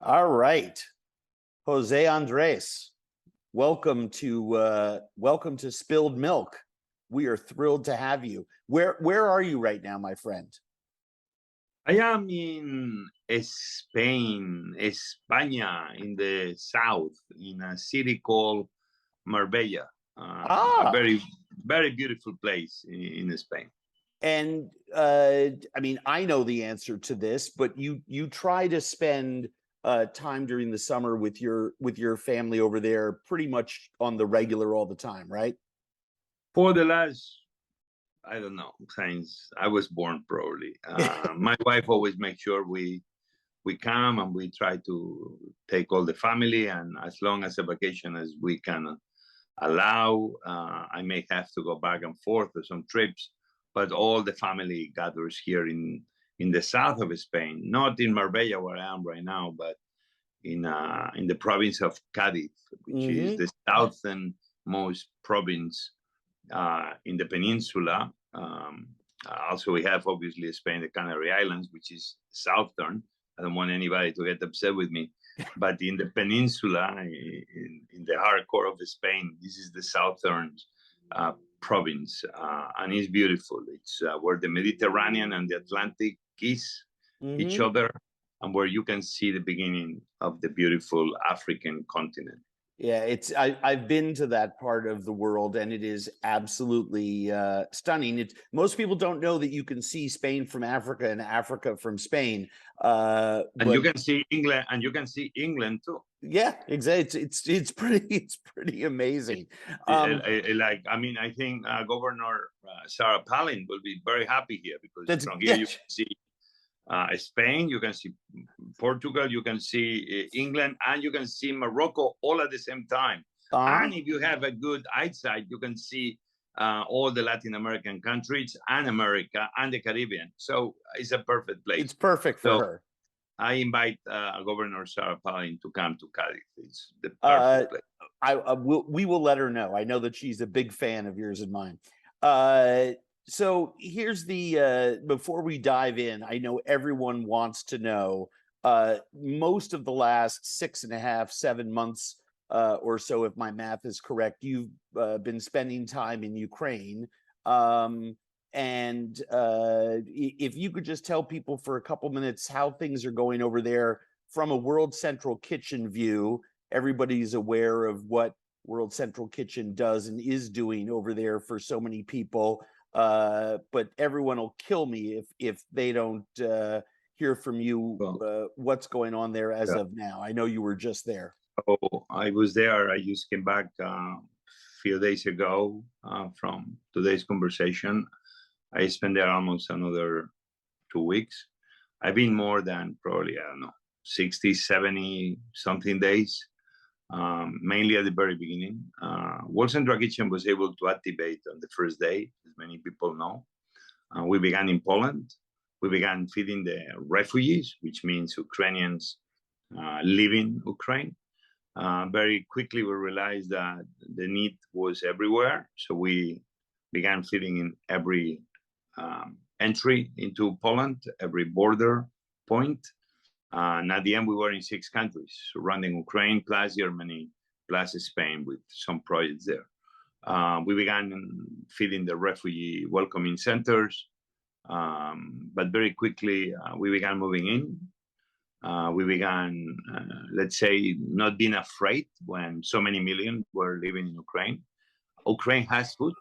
All right, José Andrés, welcome to Spilled Milk. We are thrilled to have you. Where are you right now, my friend? I am in Spain, España, in the south, in a city called Marbella, a very beautiful place in Spain. And I mean, I know the answer to this, but you try to spend time during the summer with your family over there, pretty much on the regular all the time, right? For the last, I don't know, since I was born, probably. My wife always makes sure we come and we try to take all the family, and as long as a vacation as we can allow. I may have to go back and forth to some trips, but all the family gathers here in the south of Spain, not in Marbella where I am right now, but in the province of Cádiz, which is the southernmost province in the peninsula. Also, we have obviously Spain, the Canary Islands, which is southern. I don't want anybody to get upset with me, but in the peninsula, in the hardcore of Spain, this is the southern province, and it's beautiful. It's where the Mediterranean and the Atlantic kiss each other, and where you can see the beginning of the beautiful African continent. Yeah, I've been to that part of the world, and it is absolutely stunning. Most people don't know that you can see Spain from Africa and Africa from Spain. And you can see England, and you can see England too. Yeah, exactly. It's pretty amazing. I think Governor Sarah Palin will be very happy here, because from here you can see Spain, you can see Portugal, you can see England, and you can see Morocco all at the same time. And if you have a good eyesight, you can see all the Latin American countries and America and the Caribbean. So it's a perfect place. It's perfect for her. I invite Governor Sarah Palin to come to Cádiz. It's the perfect place. We will let her know. I know that she's a big fan of yours and mine. So here's before we dive in, I know everyone wants to know, most of the last 6.5, 7 months or so, if my math is correct, you've been spending time in Ukraine. And if you could just tell people for a couple minutes how things are going over there from a World Central Kitchen view. Everybody's aware of what World Central Kitchen does and is doing over there for so many people. But everyone will kill me if they don't hear from you what's going on there as of now. I know you were just there. Oh, I was there. I just came back a few days ago from today's conversation. I spent there almost another 2 weeks. I've been more than probably, I don't know, 60, 70 something days, mainly at the very beginning. World Central Kitchen was able to activate on the first day, as many people know. We began in Poland. We began feeding the refugees, which means Ukrainians leaving Ukraine. Very quickly, we realized that the need was everywhere. So we began feeding in every entry into Poland, every border point. And at the end, we were in 6 countries, surrounding Ukraine, plus Germany, plus Spain, with some projects there. We began feeding the refugee welcoming centers, but very quickly, we began moving in. We began, let's say, not being afraid when so many million were living in Ukraine. Ukraine has food.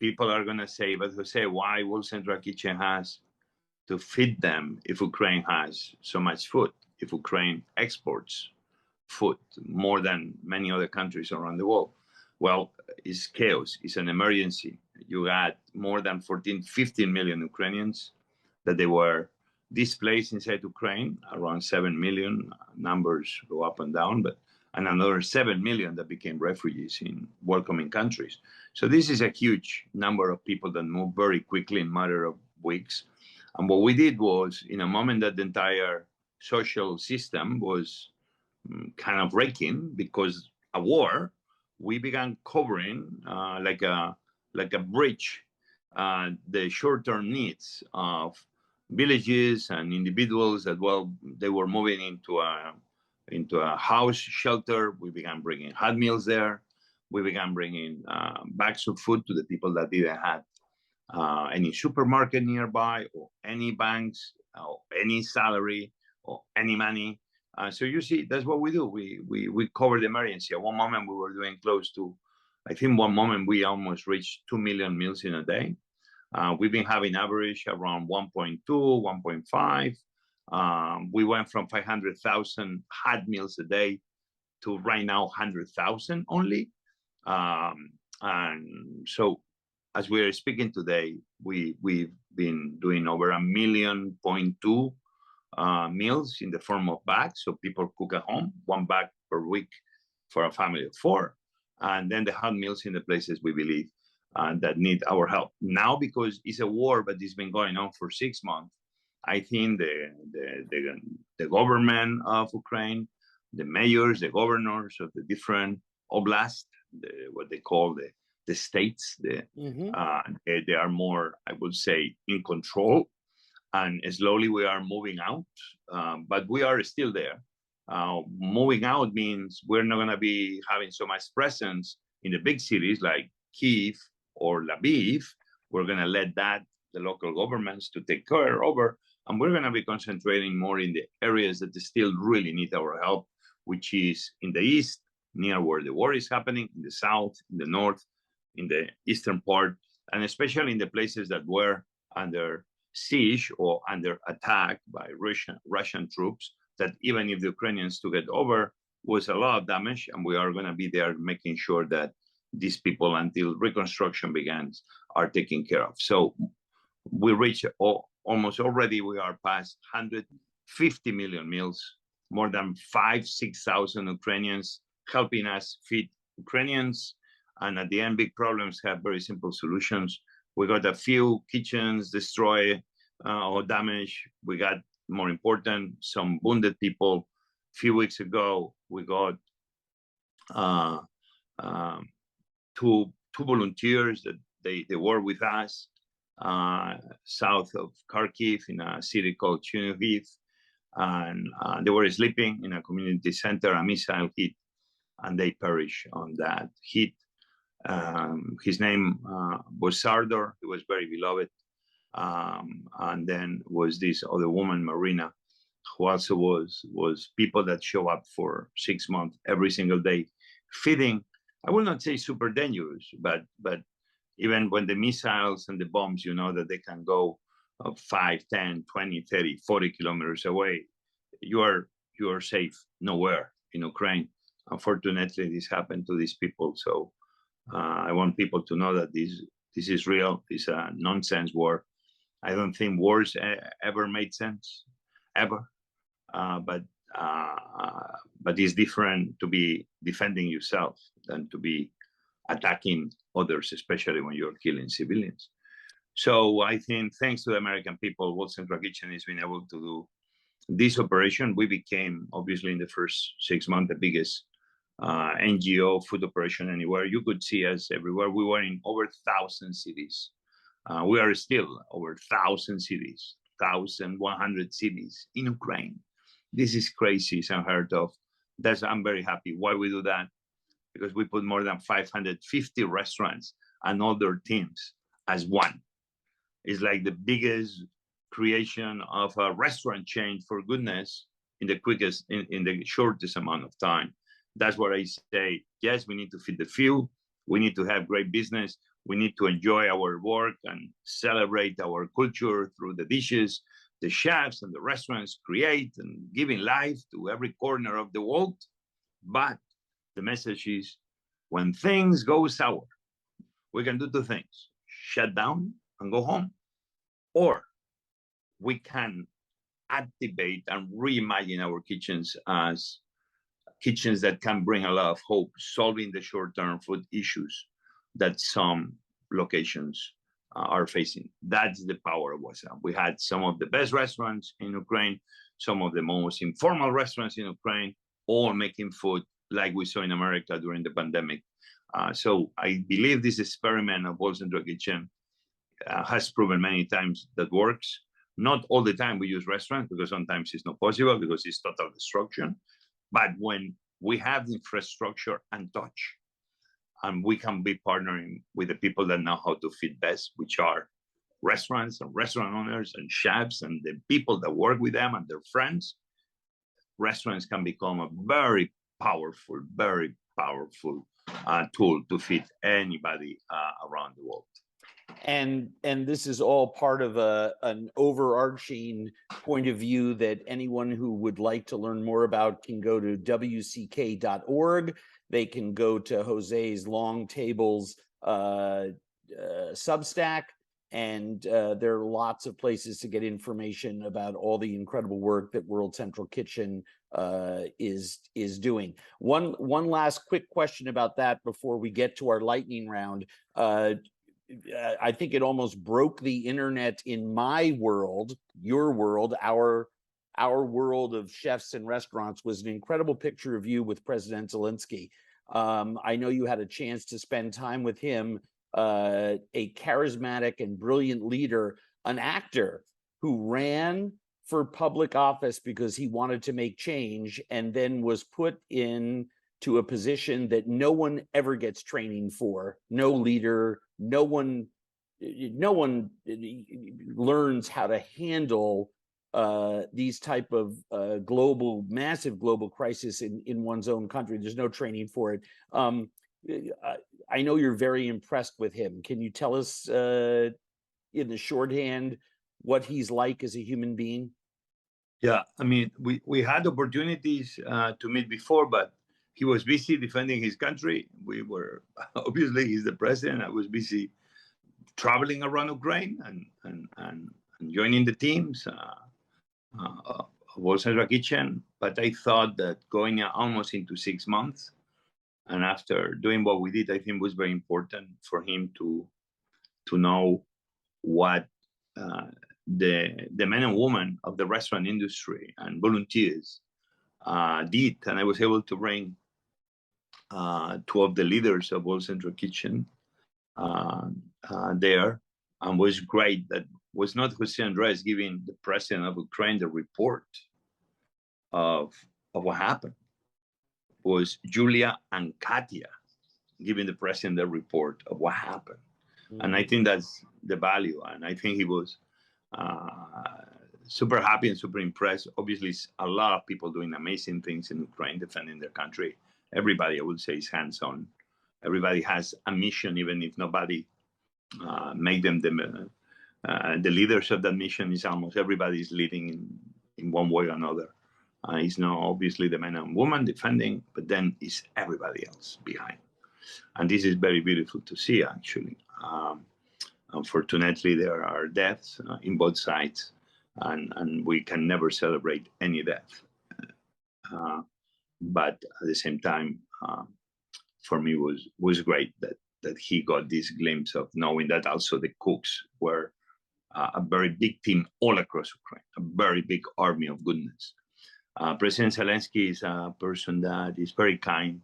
People are going to say, but Jose, why World Central Kitchen has to feed them if Ukraine has so much food, if Ukraine exports food more than many other countries around the world? Well, it's chaos. It's an emergency. You got more than 14, 15 million Ukrainians that they were displaced inside Ukraine, around 7 million. Numbers go up and down, and another 7 million that became refugees in welcoming countries. So this is a huge number of people that moved very quickly in a matter of weeks. And what we did was, in a moment that the entire social system was kind of breaking because a war, we began covering like a bridge the short-term needs of villages and individuals that, well, they were moving into into a house shelter. We began bringing hot meals there. We began bringing bags of food to the people that didn't have any supermarket nearby, or any banks, or any salary, or any money. So you see, that's what we do. We cover the emergency. At one moment, we were doing close to, I think one moment we almost reached 2 million meals in a day. We've been having average around 1.2, 1.5. We went from 500,000 hot meals a day to right now 100,000 only. And so as we are speaking today, we've been doing over 1.2 million meals in the form of bags. So people cook at home, 1 bag per week for a family of 4. And then the hot meals in the places we believe that need our help. Now, because it's a war, but it's been going on for 6 months, I think the government of Ukraine, the mayors, the governors of the different oblasts, what they call the states, they are more, I would say, in control. And slowly we are moving out, but we are still there. Moving out means we're not going to be having so much presence in the big cities like Kyiv or Lviv. We're going to let the local governments to take care over, and we're going to be concentrating more in the areas that still really need our help, which is in the east, near where the war is happening, in the south, in the north, in the eastern part, and especially in the places that were under siege or under attack by Russian troops, that even if the Ukrainians took it over, was a lot of damage, and we are going to be there making sure that these people, until reconstruction begins, are taken care of. So we reach almost already, we are past 150 million meals, more than 6,000 Ukrainians helping us feed Ukrainians. And at the end, big problems have very simple solutions. We got a few kitchens destroyed or damaged. We got, more important, some wounded people. A few weeks ago, we got two volunteers that they were with us south of Kharkiv in a city called Chernihiv, and they were sleeping in a community center. A missile hit, and they perished on that hit. His name was Sardor. He was very beloved. And then was this other woman, Marina, who also was people that show up for 6 months every single day, feeding. I will not say super dangerous, but even when the missiles and the bombs, you know, that they can go 5, 10, 20, 30, 40 kilometers away, you are safe nowhere in Ukraine. Unfortunately, this happened to these people. So I want people to know that this is real. It's a nonsense war. I don't think wars ever made sense, ever. But it's different to be defending yourself than to be attacking others, especially when you're killing civilians. So I think thanks to the American people, World Central Kitchen has been able to do this operation. We became, obviously, in the first 6 months, the biggest NGO food operation anywhere. You could see us everywhere. We were in over 1,000 cities. We are still over 1,000 cities, 1,100 cities in Ukraine. This is crazy. It's unheard of. I'm very happy. Why we do that? Because we put more than 550 restaurants and other teams as one. It's like the biggest creation of a restaurant chain, for goodness, in the shortest amount of time. That's what I say. Yes, we need to feed the few. We need to have great business. We need to enjoy our work and celebrate our culture through the dishes the chefs and the restaurants create and giving life to every corner of the world. But the message is, when things go sour, we can do 2 things: shut down and go home, or we can activate and reimagine our kitchens as kitchens that can bring a lot of hope, solving the short-term food issues that some locations are facing. That's the power of WhatsApp. We had some of the best restaurants in Ukraine, some of the most informal restaurants in Ukraine, all making food like we saw in America during the pandemic. So I believe this experiment of World Central Kitchen has proven many times that works. Not all the time we use restaurants, because sometimes it's not possible because it's total destruction. But when we have the infrastructure untouched, and we can be partnering with the people that know how to feed best, which are restaurants and restaurant owners and chefs and the people that work with them and their friends, restaurants can become a very powerful tool to feed anybody around the world. And this is all part of an overarching point of view that anyone who would like to learn more about can go to wck.org. They can go to Jose's Long Tables Substack, and there are lots of places to get information about all the incredible work that World Central Kitchen is doing. One last quick question about that before we get to our lightning round. I think it almost broke the internet in my world, your world, our world of chefs and restaurants, was an incredible picture of you with President Zelensky. I know you had a chance to spend time with him, a charismatic and brilliant leader, an actor who ran for public office because he wanted to make change and then was put in to a position that no one ever gets training for. No leader, no one learns how to handle these type of massive global crisis in one's own country. There's no training for it. I know you're very impressed with him. Can you tell us in the shorthand what he's like as a human being? Yeah, I mean, we had opportunities to meet before, but he was busy defending his country. We were, obviously, he's the president. I was busy traveling around Ukraine and joining the teams of World Central Kitchen. But I thought that going almost into 6 months, and after doing what we did, I think was very important for him to know what the men and women of the restaurant industry and volunteers did. And I was able to bring 2 of the leaders of World Central Kitchen there, and was great. That was not José Andrés giving the president of Ukraine the report of what happened. It was Julia and Katia giving the president the report of what happened. Mm-hmm. And I think that's the value. And I think he was super happy and super impressed. Obviously, a lot of people doing amazing things in Ukraine, defending their country. Everybody, I would say, is hands-on. Everybody has a mission, even if nobody made them the leaders of that mission. Is almost everybody is leading in one way or another. It's not obviously the men and women defending, but then it's everybody else behind. And this is very beautiful to see, actually. Unfortunately, there are deaths in both sides, and we can never celebrate any death. But at the same time, for me, was great that he got this glimpse of knowing that also the cooks were a very big team all across Ukraine, a very big army of goodness. President Zelensky is a person that is very kind.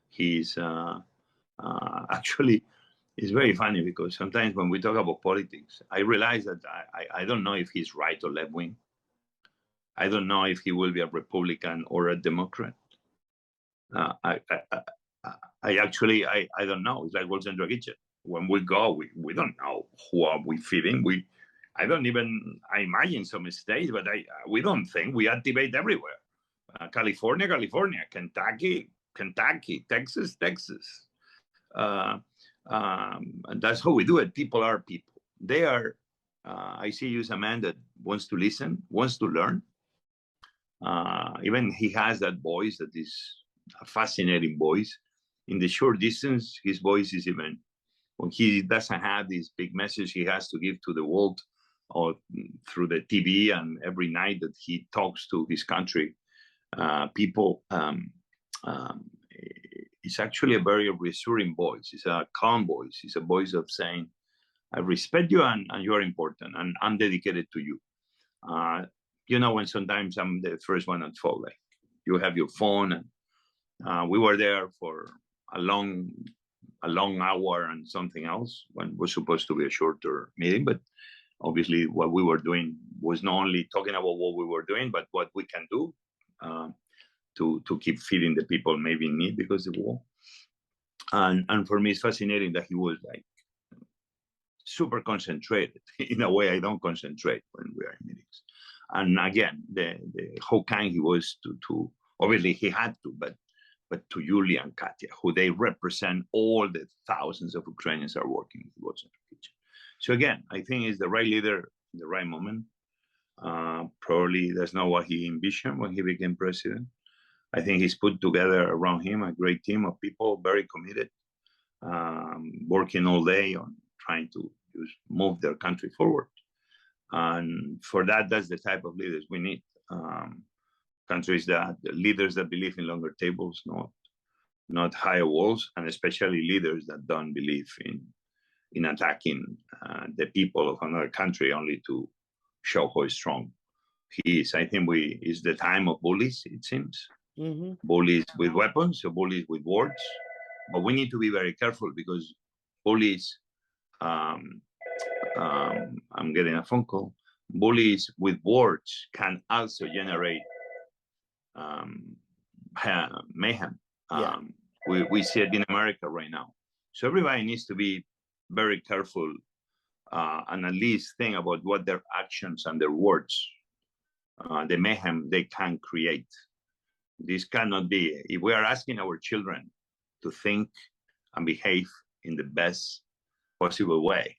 He's actually, it's very funny because sometimes when we talk about politics, I realize that I don't know if he's right or left wing. I don't know if he will be a Republican or a Democrat. I don't know. It's like World Central Kitchen. When we go, we don't know who are we feeding. I imagine some states, but we don't think we activate everywhere. California, Kentucky, Texas. And that's how we do it. People are people. They are, I see you as a man that wants to listen, wants to learn. Even he has that voice that is a fascinating voice. In the short distance, his voice is even, when he doesn't have this big message he has to give to the world or through the TV, and every night that he talks to his country, people, it's actually a very reassuring voice. It's a calm voice. It's a voice of saying, I respect you and you're important and I'm dedicated to you. When sometimes I'm the first one at fault, like you have your phone, and we were there for a long hour and something else when it was supposed to be a shorter meeting. But obviously what we were doing was not only talking about what we were doing, but what we can do. to keep feeding the people maybe in need because of the war. And for me, it's fascinating that he was like super concentrated in a way I don't concentrate when we are in meetings. And again, the how kind he was to obviously he had to, but to Yulia and Katya, who they represent all the thousands of Ukrainians are working with World Central Kitchen. So again, I think he's the right leader in the right moment. Probably that's not what he envisioned when he became president. I think he's put together around him a great team of people, very committed, working all day on trying to just move their country forward. And for that, that's the type of leaders we need. Countries leaders that believe in longer tables, not higher walls, and especially leaders that don't believe in attacking the people of another country only to show how strong he is. I think it's the time of bullies, it seems. Mm-hmm. Bullies with weapons or bullies with words. But we need to be very careful because bullies, I'm getting a phone call, bullies with words can also generate mayhem. Yeah. We see it in America right now. So everybody needs to be very careful and at least think about what their actions and their words, the mayhem they can create. This cannot be, if we are asking our children to think and behave in the best possible way,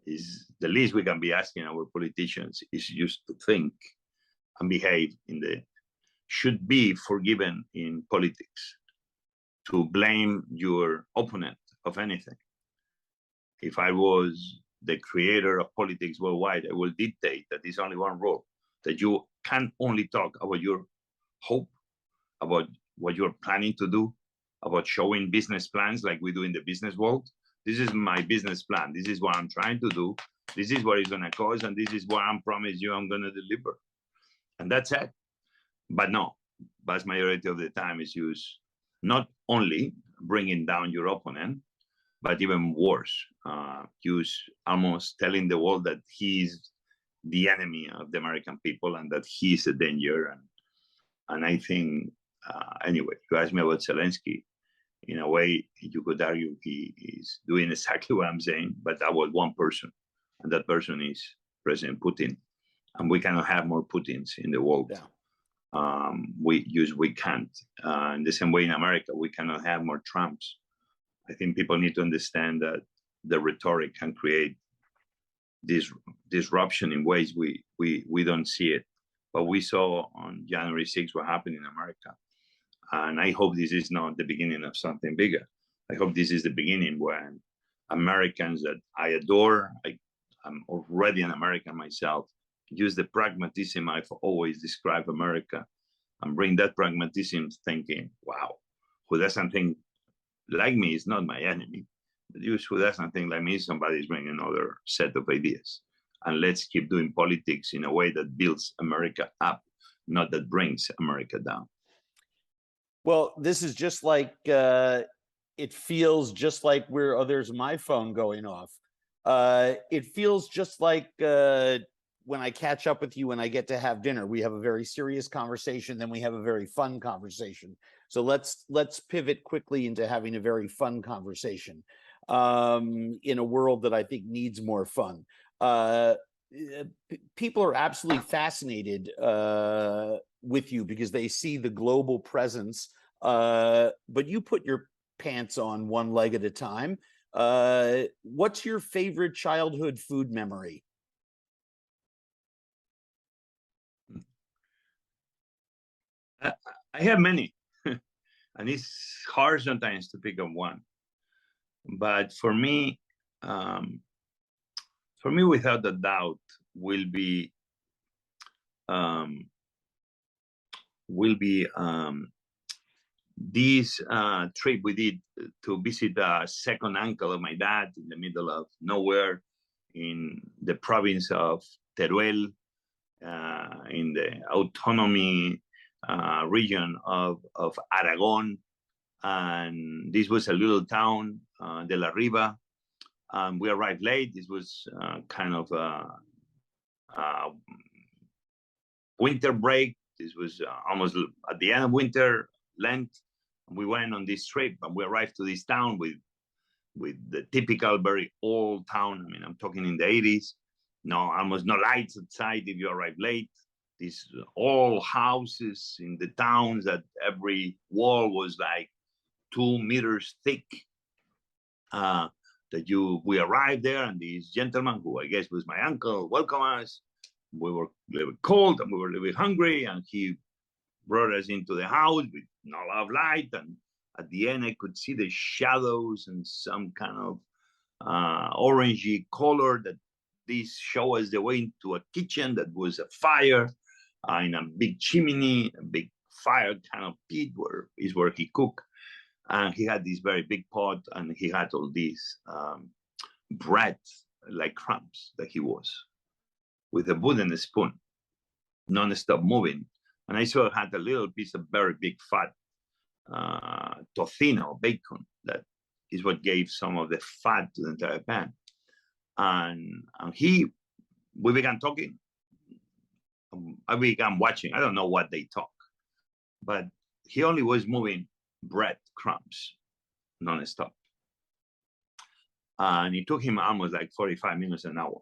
is the least we can be asking our politicians is just to think and behave should be forgiven in politics, to blame your opponent of anything. If I was the creator of politics worldwide, I will dictate that there's only one rule, that you can only talk about your hope, about what you're planning to do, about showing business plans like we do in the business world. This is my business plan. This is what I'm trying to do. This is what it's going to cost, and this is what I promise you I'm going to deliver. And that's it. But no, vast majority of the time is used not only bringing down your opponent, but even worse, use almost telling the world that he's the enemy of the American people and that he's a danger. And I think, anyway, you asked me about Zelensky. In a way, you could argue he is doing exactly what I'm saying, but that was one person. And that person is President Putin. And we cannot have more Putins in the world. Yeah. We can't. In the same way in America, we cannot have more Trumps. I think people need to understand that the rhetoric can create this disruption in ways we don't see it. But we saw on January 6th what happened in America. And I hope this is not the beginning of something bigger. I hope this is the beginning when Americans that I adore, I'm already an American myself, use the pragmatism I've always described America and bring that pragmatism thinking, wow, who does something like me is not my enemy. But who does something like me, somebody's bringing another set of ideas. And let's keep doing politics in a way that builds America up, not that brings America down. Well, this is just like, it feels just like there's my phone going off. It feels just like when I catch up with you and I get to have dinner, we have a very serious conversation, then we have a very fun conversation. So let's pivot quickly into having a very fun conversation in a world that I think needs more fun. People are absolutely fascinated with you because they see the global presence, but you put your pants on one leg at a time. What's your favorite childhood food memory? I have many, and it's hard sometimes to pick up one. But for me, without a doubt, will be this trip we did to visit a second uncle of my dad in the middle of nowhere in the province of Teruel, in the autonomy region of Aragon. And this was a little town, de la Riva. We arrived late. This was kind of a winter break. This was almost at the end of winter, Lent. We went on this trip, and we arrived to this town with the typical very old town. I mean, I'm talking in the 80s. No, almost no lights outside if you arrive late. These old houses in the towns that every wall was like 2 meters thick. We arrived there, and this gentleman, who I guess was my uncle, welcomed us. We were a little cold and we were a little bit hungry, and he brought us into the house with not a lot of light. And at the end, I could see the shadows and some kind of orangey color that this show us the way into a kitchen that was a fire in a big chimney, a big fire kind of pit where he cooked. And he had this very big pot, and he had all these bread, like crumbs that he was, with a wooden spoon, non-stop moving. And I saw had a little piece of very big fat tocino, bacon, that is what gave some of the fat to the entire pan. And we began talking. I began watching. I don't know what they talk, but he only was moving bread crumbs non-stop. And it took him almost like 45 minutes, an hour,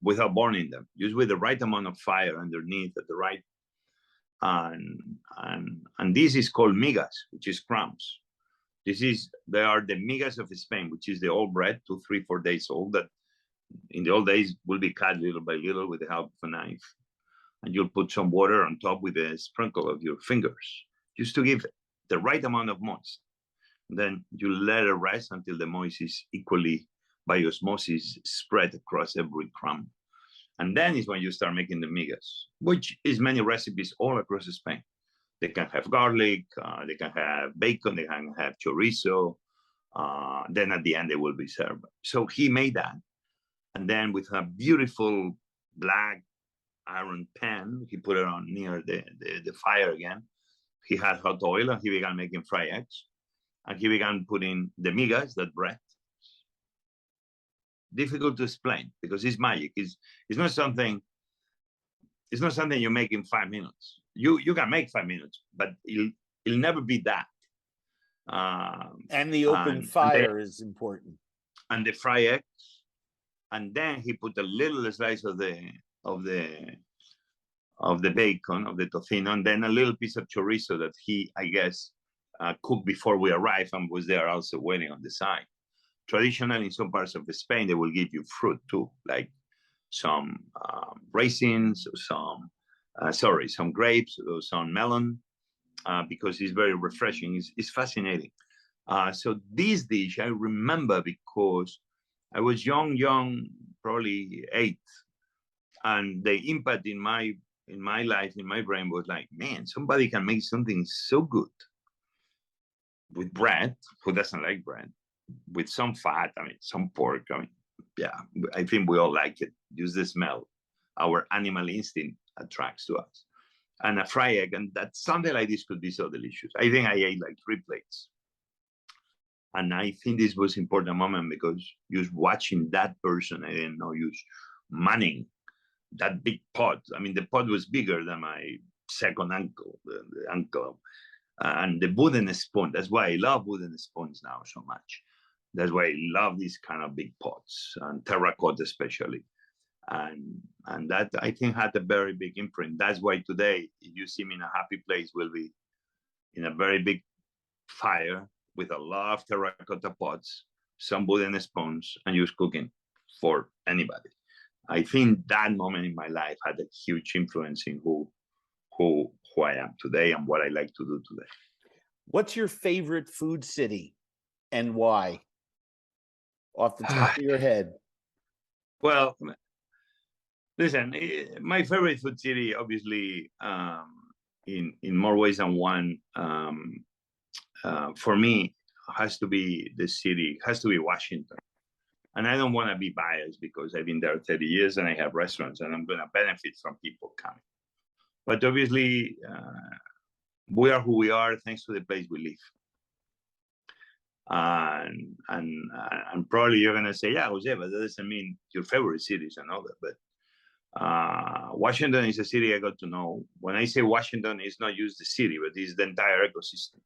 without burning them, just with the right amount of fire underneath at the right. And this is called migas, which is crumbs. They are the migas of Spain, which is the old bread, 2, 3, 4 days old, that in the old days will be cut little by little with the help of a knife. And you'll put some water on top with a sprinkle of your fingers, just to give the right amount of moist. Then you let it rest until the moist is equally, by osmosis, spread across every crumb. And then is when you start making the migas, which is many recipes all across Spain. They can have garlic, they can have bacon, they can have chorizo. Then at the end, they will be served. So he made that. And then with a beautiful black iron pan, he put it on near the fire again. He had hot oil, and he began making fried eggs. And he began putting the migas, that bread. Difficult to explain because it's magic. It's not something you make in 5 minutes. You can make 5 minutes, but it'll never be that. And the open fire is important. And the fried eggs, and then he put a little slice of the bacon, of the tocino, and then a little piece of chorizo that he, I guess, cooked before we arrived and was there also waiting on the side. Traditionally, in some parts of Spain, they will give you fruit too, like some raisins, or some grapes, or some melon, because it's very refreshing. It's fascinating. So this dish I remember because I was young, probably 8, and the impact in my life, in my brain, was like, man, somebody can make something so good with bread. Who doesn't like bread? With some fat, some pork. Yeah, I think we all like it. Use the smell. Our animal instinct attracts to us. And a fried egg, and that something like this could be so delicious. I think I ate like 3 plates. And I think this was an important moment because just watching that person, I didn't know, just manning that big pot. The pot was bigger than my second uncle, the uncle. And the wooden spoon. That's why I love wooden spoons now so much. That's why I love these kind of big pots, and terracotta especially. And that, I think, had a very big imprint. That's why today, if you see me in a happy place, will be in a very big fire with a lot of terracotta pots, some wooden spoons, and just cooking for anybody. I think that moment in my life had a huge influence in who I am today and what I like to do today. What's your favorite food city and why? Off the top of your head. Well, listen, my favorite food city, obviously, in more ways than one, for me, has to be Washington. And I don't want to be biased because I've been there 30 years and I have restaurants and I'm going to benefit from people coming. But obviously, we are who we are thanks to the place we live. And probably you're going to say, yeah, Jose, but that doesn't mean your favorite city is another. But Washington is a city I got to know. When I say Washington, it's not just the city, but it's the entire ecosystem.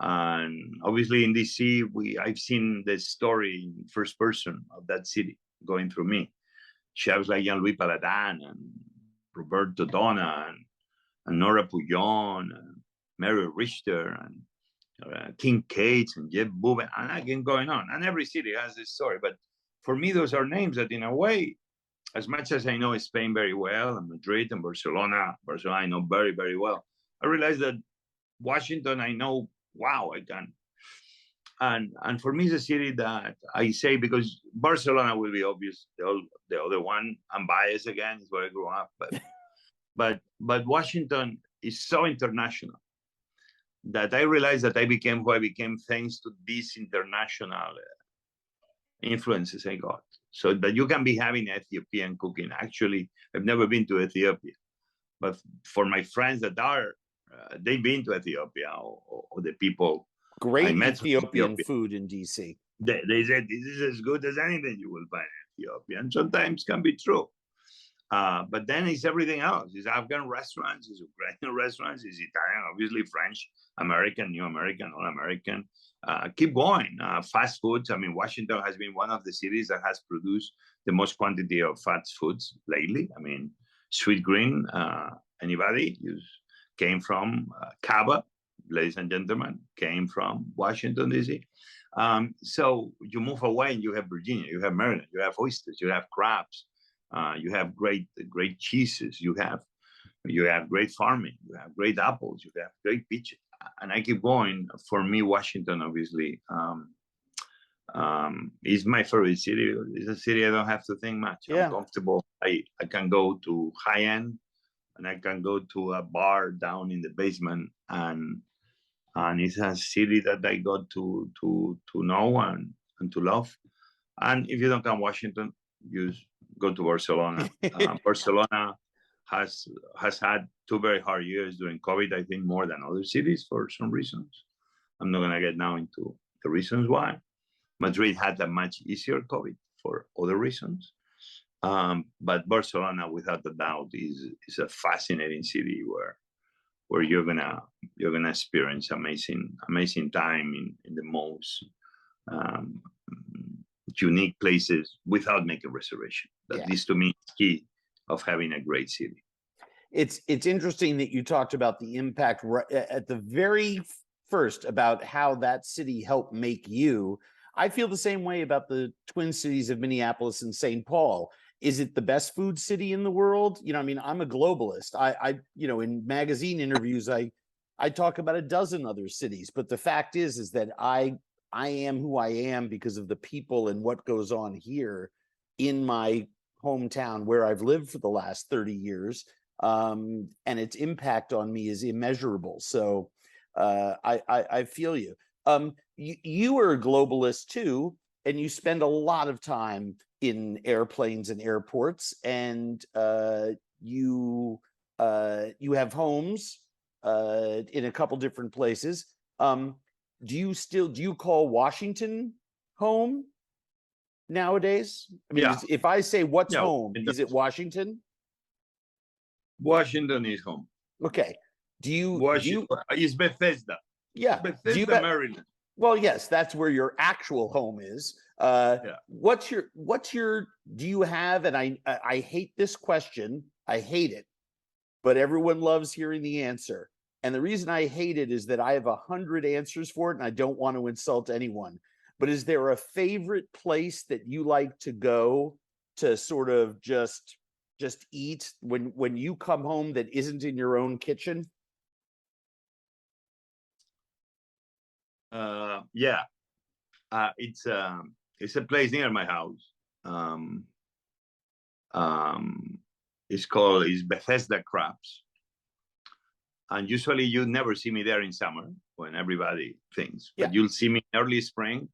And obviously in DC, I've seen the story in first person of that city going through me. Chefs like Jean-Louis Palatin and Roberto Donna and Nora Puyon and Mary Richter and King Cates and Jeff Buben, and I can going on. And every city has this story. But for me, those are names that in a way, as much as I know Spain very well, and Madrid and Barcelona I know very, very well. I realized that Washington, I know, wow, I can. And for me, it's a city that I say, because Barcelona will be obvious, the other one, I'm biased again, is where I grew up, but Washington is so international that I realized that I became who I became thanks to these international influences I got. So that you can be having Ethiopian cooking. Actually, I've never been to Ethiopia, but for my friends that are, they've been to Ethiopia, or the people Great I met Ethiopian food in DC. They said this is as good as anything you will find in Ethiopia, and sometimes can be true. But then it's everything else. It's Afghan restaurants, it's Ukrainian restaurants, it's Italian, obviously French, American, New American, All American. Keep going. Fast foods. I mean, Washington has been one of the cities that has produced the most quantity of fast foods lately. I mean, Sweet Green, anybody came from Cabo, ladies and gentlemen, came from Washington, D.C. So you move away and you have Virginia, you have Maryland, you have oysters, you have crabs, you have great cheeses, you have great farming, you have great apples, you have great peaches. And I keep going. For me, Washington, obviously, is my favorite city. It's a city I don't have to think much. Yeah. I'm comfortable. I can go to high end, and I can go to a bar down in the basement, and it's a city that I got to know and to love. And if you don't come Washington, you go to Barcelona. Barcelona has had 2 very hard years during COVID, I think more than other cities for some reasons. I'm not going to get now into the reasons why. Madrid had a much easier COVID for other reasons. But Barcelona, without a doubt, is a fascinating city where you're gonna experience amazing time in the most unique places without making reservation. This to me is key of having a great city. It's interesting that you talked about the impact at the very first about how that city helped make you. I feel the same way about the twin cities of Minneapolis and St. Paul. Is it the best food city in the world? You know, I mean, I'm a globalist. I in magazine interviews, I talk about a dozen other cities, but the fact is that I am who I am because of the people and what goes on here in my hometown where I've lived for the last 30 years. And its impact on me is immeasurable. So I feel you. You are a globalist too, and you spend a lot of time in airplanes and airports, and you have homes in a couple different places. Do you call Washington home nowadays? I mean, if I say what's home, is it Washington? Washington is home. Okay. It's Bethesda. Yeah. Bethesda, Maryland. Well, yes, that's where your actual home is. What's your do you have, and I hate this question, I hate it, but everyone loves hearing the answer. And the reason I hate it is that I have 100 answers for it and I don't want to insult anyone. But is there a favorite place that you like to go to sort of just eat when you come home that isn't in your own kitchen? It's a place near my house. It's Bethesda Crabs. And usually you never see me there in summer when everybody thinks, but you'll see me in early spring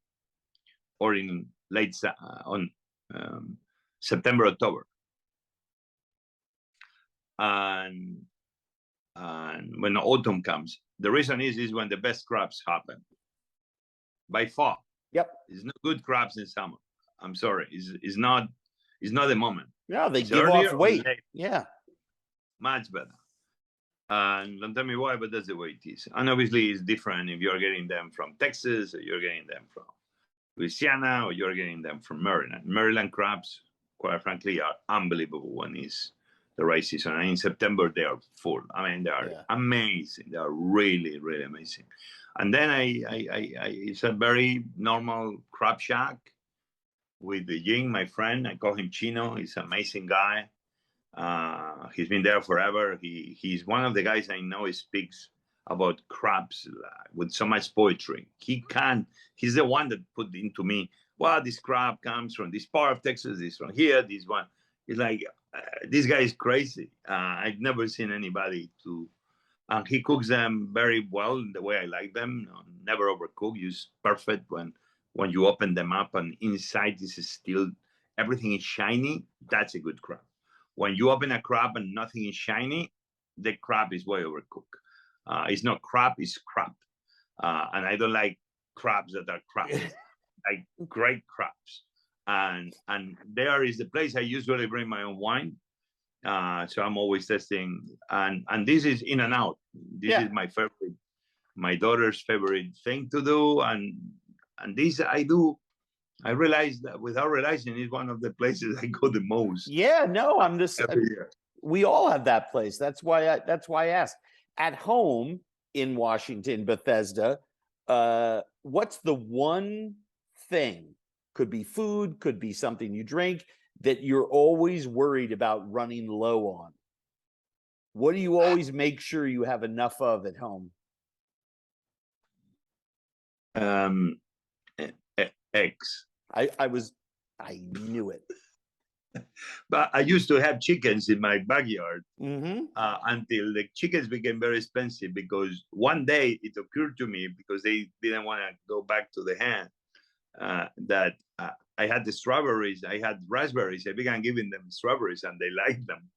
or in late September, October. And when autumn comes, the reason is when the best crabs happen. By far. Yep. It's no good crabs in summer. I'm sorry. It's not the moment. Yeah, they It's give off earlier or weight. late, Yeah. much better. And don't tell me why, but that's the way it is. And obviously, it's different if you're getting them from Texas or you're getting them from Louisiana or you're getting them from Maryland. Maryland crabs, quite frankly, are unbelievable when it's the right season. And in September, they are full. I mean, they are amazing. They are really, really amazing. And then it's a very normal crab shack with the Ying, my friend. I call him Chino. He's an amazing guy. He's been there forever. He's one of the guys I know. He speaks about crabs with so much poetry. He's the one that put into me, well, this crab comes from this part of Texas, this from here, this one. It's like, this guy is crazy. I've never seen anybody and he cooks them very well the way I like them. Never overcook, use perfect when you open them up and inside is still, everything is shiny. That's a good crab. When you open a crab and nothing is shiny, the crab is way overcooked. It's not crab, it's crab. And I don't like crabs that are crabs, like great crabs. And there is the place I usually bring my own wine. So I'm always testing. And this is in and out. This is my favorite, my daughter's favorite thing to do. And this I do. I realize that without realizing, it's one of the places I go the most. Yeah, no, I'm just every year. We all have that place. That's why I asked. At home in Washington, Bethesda, what's the one thing, could be food, could be something you drink, that you're always worried about running low on? What do you always make sure you have enough of at home? Eggs. I knew it. But I used to have chickens in my backyard Mm-hmm. Until the chickens became very expensive, because one day it occurred to me, because they didn't want to go back to the hen, that I had the strawberries, I had raspberries. I began giving them strawberries and they liked them.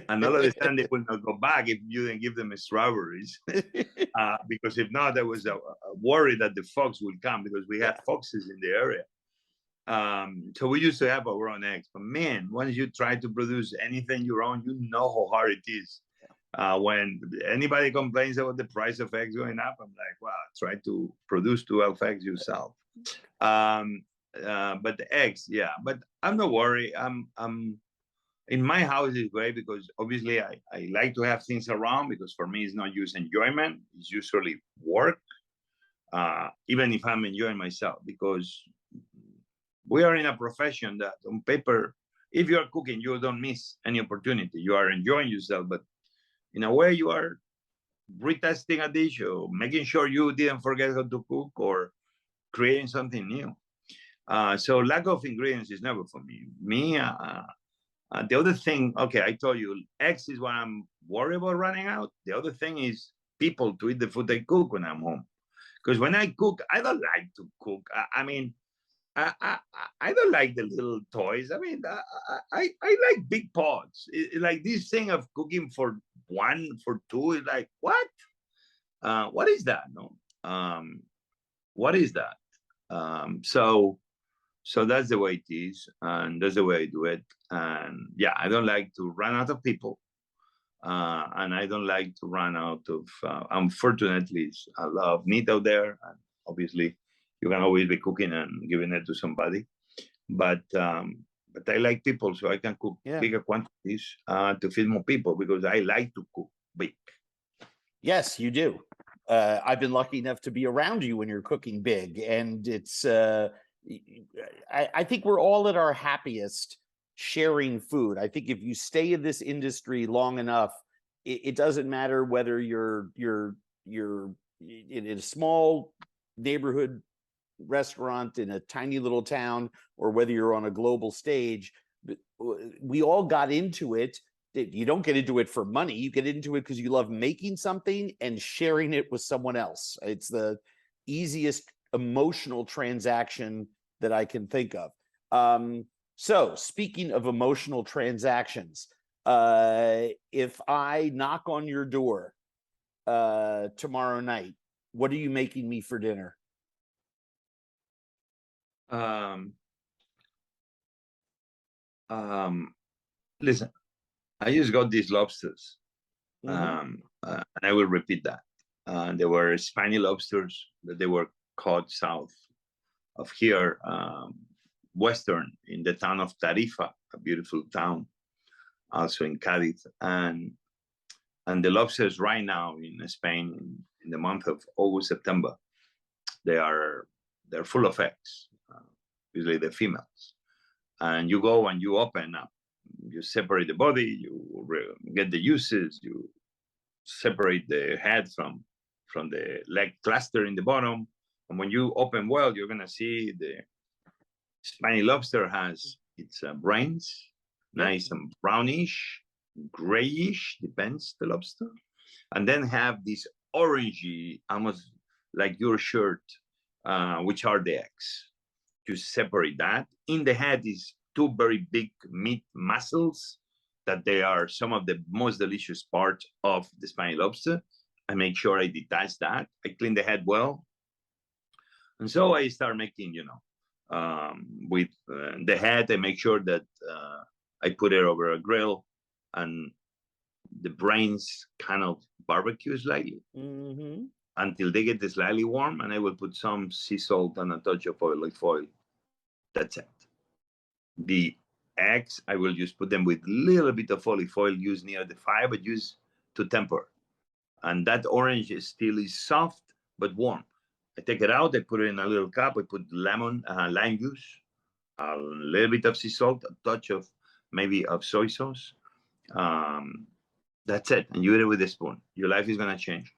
And all of a sudden they will not go back if you didn't give them strawberries. Because if not, there was a worry that the fox would come, because we had foxes in the area. So we used to have our own eggs, but man, once you try to produce anything your own, you know how hard it is. When anybody complains about the price of eggs going up, I'm like, wow, try to produce 12 eggs yourself. But the eggs, but I'm not worried. I'm in my house is great, because obviously I like to have things around, because for me it's not just enjoyment, it's usually work. Even if I'm enjoying myself, because we are in a profession that on paper, if you are cooking, you don't miss any opportunity. You are enjoying yourself, but in a way you are retesting a dish or making sure you didn't forget how to cook or creating something new. So lack of ingredients is never for me. The other thing, okay, I told you, eggs is what I'm worried about running out. The other thing is people to eat the food I cook when I'm home. Because when I cook, I don't like to cook. I mean, I don't like the little toys. I mean, I like big pots. Like this thing of cooking for one, for two, is like, what? What is that? No, what is that? So that's the way it is, and that's the way I do it. And I don't like to run out of people, and I don't like to run out of. Unfortunately, it's a lot of meat out there, and obviously you can always be cooking and giving it to somebody. But I like people, so I can cook bigger quantities to feed more people, because I like to cook big. Yes, you do. I've been lucky enough to be around you when you're cooking big, and it's. I think we're all at our happiest sharing food. I think if you stay in this industry long enough, it doesn't matter whether you're in a small neighborhood restaurant in a tiny little town, or whether you're on a global stage. We all got into it. You don't get into it for money. You get into it because you love making something and sharing it with someone else. It's the easiest emotional transaction that I can think of. So speaking of emotional transactions, if I knock on your door tomorrow night, what are you making me for dinner? Um, Listen, I just got these lobsters. Mhm. And I will repeat that. There were spiny lobsters that they were caught south of here, western in the town of Tarifa, a beautiful town, also in Cadiz. And the lobsters right now in Spain, in the month of August, September, they're full of eggs, usually the females. And you go and you open up, you separate the body, you get the juices, you separate the head from the leg cluster in the bottom. And when you open well, you're gonna see the spiny lobster has its brains, Yep. nice and brownish, grayish, depends the lobster, and then have this orangey, almost like your shirt, which are the eggs. You separate that. In the head is two very big meat muscles that they are some of the most delicious parts of the spiny lobster. I make sure I detach that. I clean the head well. And so I start making, with the head, I make sure that I put it over a grill and the brains kind of barbecue slightly Mm-hmm. until they get slightly warm. And I will put some sea salt and a touch of olive oil. That's it. The eggs, I will just put them with a little bit of olive oil used near the fire, but use to temper. And that orange is still is soft, but warm. I take it out, I put it in a little cup, I put lime juice, a little bit of sea salt, a touch of maybe of soy sauce. Um, that's it. And you eat it with a spoon. Your life is going to change.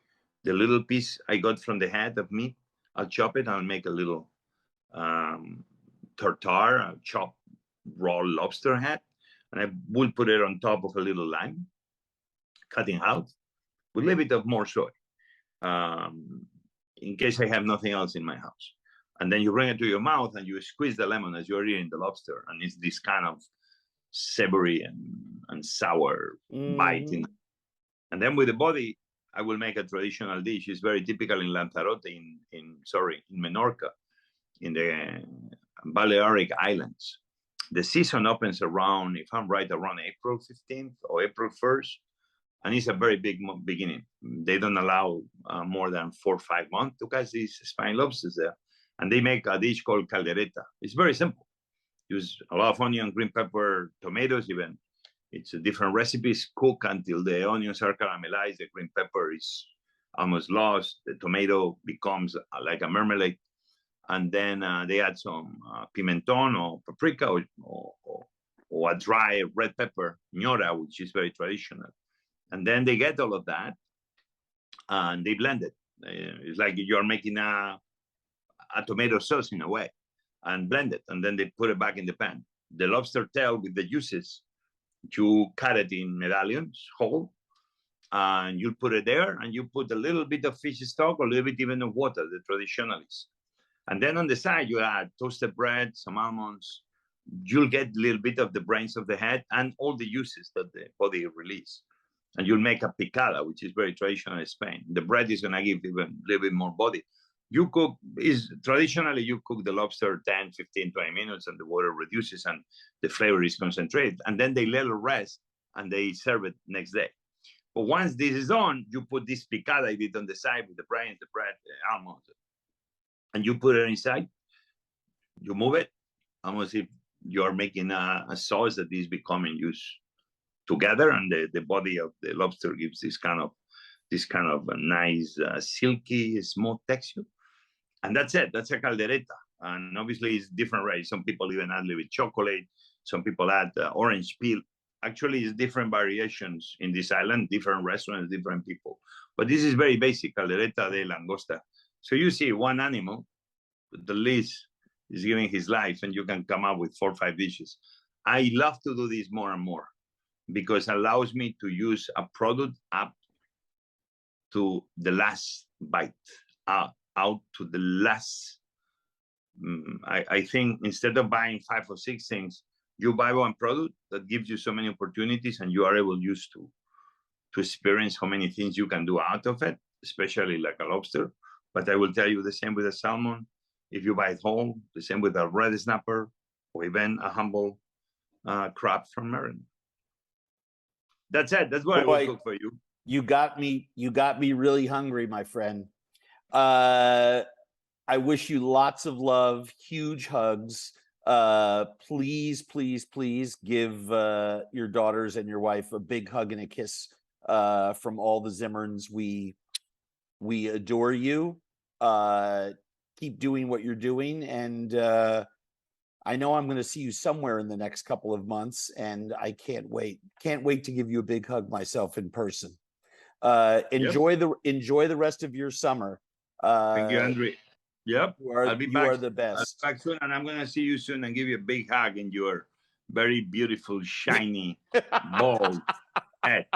The little piece I got from the head of meat, I'll chop it. I'll make a little tartare, I'll chop raw lobster head, and I will put it on top of a little lime, cutting out with a little bit of more soy, in case I have nothing else in my house. And then you bring it to your mouth and you squeeze the lemon as you're eating the lobster, and it's this kind of savory and sour bite. And then with the body, I will make a traditional dish. It's very typical in Lanzarote, in Menorca, in the Balearic Islands. The season opens around, if I'm right, around April 15th or April 1st. And it's a very big beginning. They don't allow more than 4 or 5 months to catch these spiny lobsters there. And they make a dish called caldereta. It's very simple. Use a lot of onion, green pepper, tomatoes even. It's a different recipes. Cook until the onions are caramelized. The green pepper is almost lost. The tomato becomes like a marmalade. And then they add some pimenton or paprika or a dry red pepper, ñora, which is very traditional. And then they get all of that and they blend it. It's like you're making a tomato sauce in a way, and blend it. And then they put it back in the pan. The lobster tail with the juices, you cut it in medallions whole, and you put it there, and you put a little bit of fish stock or a little bit even of water, the traditionalists. And then on the side, you add toasted bread, some almonds. You'll get a little bit of the brains of the head and all the juices that the body release. And you'll make a picada, which is very traditional in Spain. The bread is going to give even a little bit more body. You cook, traditionally, you cook the lobster 10, 15, 20 minutes, and the water reduces and the flavor is concentrated. And then they let it rest and they serve it next day. But once this is on, you put this picada I did on the side with the brains, the bread, the almonds, and you put it inside. You move it, almost if you're making a sauce that is becoming used together, and the body of the lobster gives this kind of a nice silky smooth texture. And that's it. That's a caldereta. And obviously it's different rays. Some people even add a little bit chocolate. Some people add orange peel. Actually, it's different variations in this island, different restaurants, different people. But this is very basic, caldereta de langosta. So you see one animal, the least is giving his life, and you can come up with 4 or 5 dishes. I love to do this more and more because it allows me to use a product up to the last bite, out to the last. I think instead of buying 5 or 6 things, you buy one product that gives you so many opportunities, and you are able just to experience how many things you can do out of it, especially like a lobster. But I will tell you the same with a salmon. If you buy it whole, the same with a red snapper, or even a humble crab from Maryland. That's it. That's what I will Boy, cook for you. you got me really hungry, my friend. I wish you lots of love, huge hugs. Please, please, please give your daughters and your wife a big hug and a kiss from all the Zimmerns. We adore you. Keep doing what you're doing, and I know I'm going to see you somewhere in the next couple of months, and I can't wait. Can't wait to give you a big hug myself in person. Enjoy the rest of your summer. Thank you, Andre. Yep. I'll be You back. are the I'll be best. back soon, and I'm gonna see you soon and give you a big hug in your very beautiful, shiny, bald head.